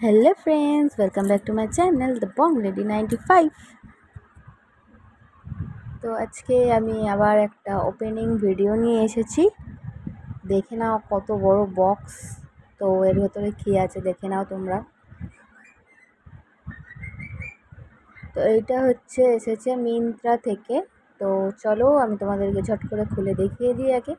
Hello friends, welcome back to my channel the Bong Lady 95। তো আজকে আমি আবার একটা ওপেনিং ভিডিও নিয়ে এসেছি। দেখে নাও কত বড় বক্স। তো এর ভেতরে কি আছে দেখে নাও তোমরা। তো এইটা হচ্ছে এসেছে মিন্ত্রা থেকে। তো চলো আমি তোমাদেরকে ঝট করে খুলে দেখিয়ে দিই আগে।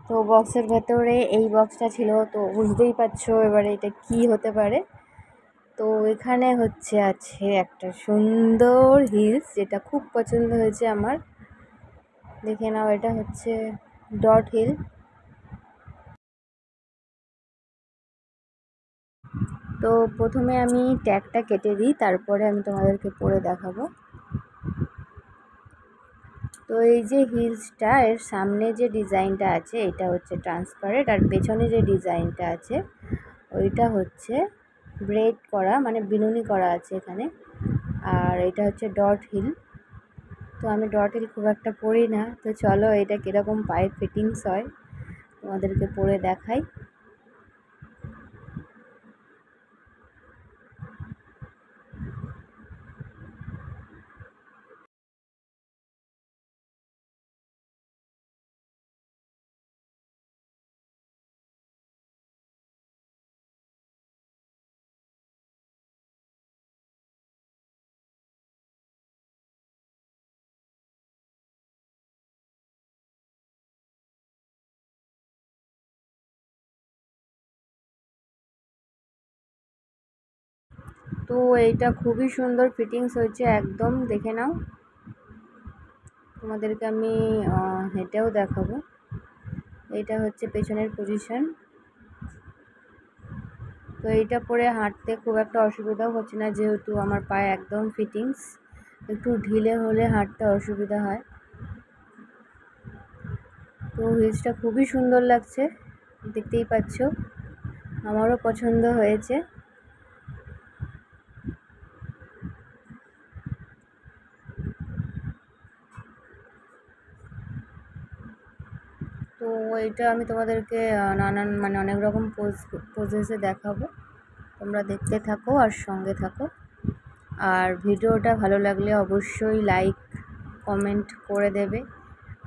তো বক্সের ভেতরে এই বক্সটা ছিল, তো বুঝতেই পারছো এবারে এটা কি হতে পারে। তো এখানে আছে একটা সুন্দর হিলস, যেটা খুব পছন্দ হয়েছে আমার। দেখে নাও, এটা হচ্ছে ডট হিল। তো প্রথমে আমি ট্যাগটা কেটে দিই, তারপরে আমি তোমাদেরকে পরে দেখাবো। তো এই যে হিলসটা, এর সামনে যে ডিজাইনটা আছে এটা হচ্ছে ট্রান্সপারেন্ট, আর পেছনে যে ডিজাইনটা আছে ওইটা হচ্ছে ব্রেড করা, মানে বিনুনি করা আছে এখানে। আর এটা হচ্ছে ডট হিল। তো আমি ডট হিল খুব একটা পরি না, তো চলো এটা কীরকম পায়ে ফিটিংস হয় তোমাদেরকে পরে দেখাই। তো এইটা খুবই সুন্দর ফিটিংস হয়েছে একদম, দেখে নাও। তোমাদেরকে আমি হেঁটেও দেখাবো। এইটা হচ্ছে পেছনের পজিশন। তো এইটা পরে হাঁটতে খুব একটা অসুবিধাও হচ্ছে না, যেহেতু আমার পায়ে একদম ফিটিংস। একটু ঢিলে হলে হাঁটতে অসুবিধা হয়। তো হিলসটা খুবই সুন্দর লাগছে, দেখতেই পাচ্ছ, আমারও পছন্দ হয়েছে। তো এইটা আমি তোমাদেরকে নানান অনেক রকম পোজেসে দেখাবো। তোমরা দেখতে থাকো আর সঙ্গে থাকো। আর ভিডিওটা ভালো লাগলে অবশ্যই লাইক কমেন্ট করে দেবে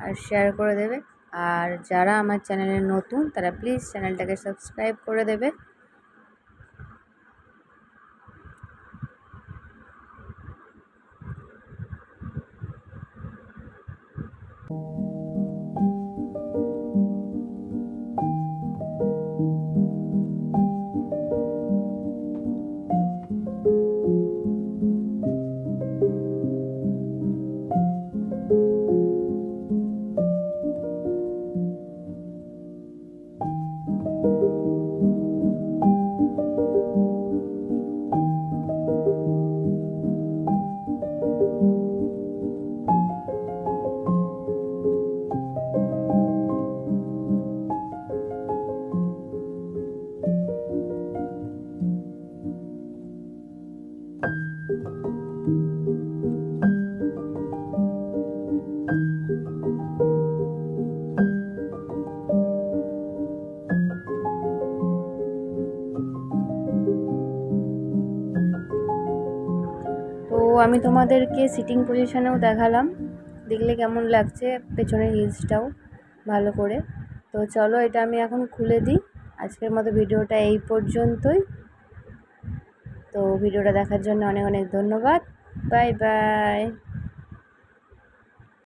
আর শেয়ার করে দেবে। আর যারা আমার চ্যানেলে নতুন তারা প্লিজ চ্যানেলটাকে সাবস্ক্রাইব করে দেবে। তো আমি তোমাদেরকে সিটিং পজিশনেও দেখালাম, দেখলে কেমন লাগছে পেছনের হিলসটাও ভালো করে। তো চলো এটা আমি এখন খুলে দিই। আজকের মতো ভিডিওটা এই পর্যন্তই। তো ভিডিওটা দেখার জন্য অনেক অনেক ধন্যবাদ। Bye bye.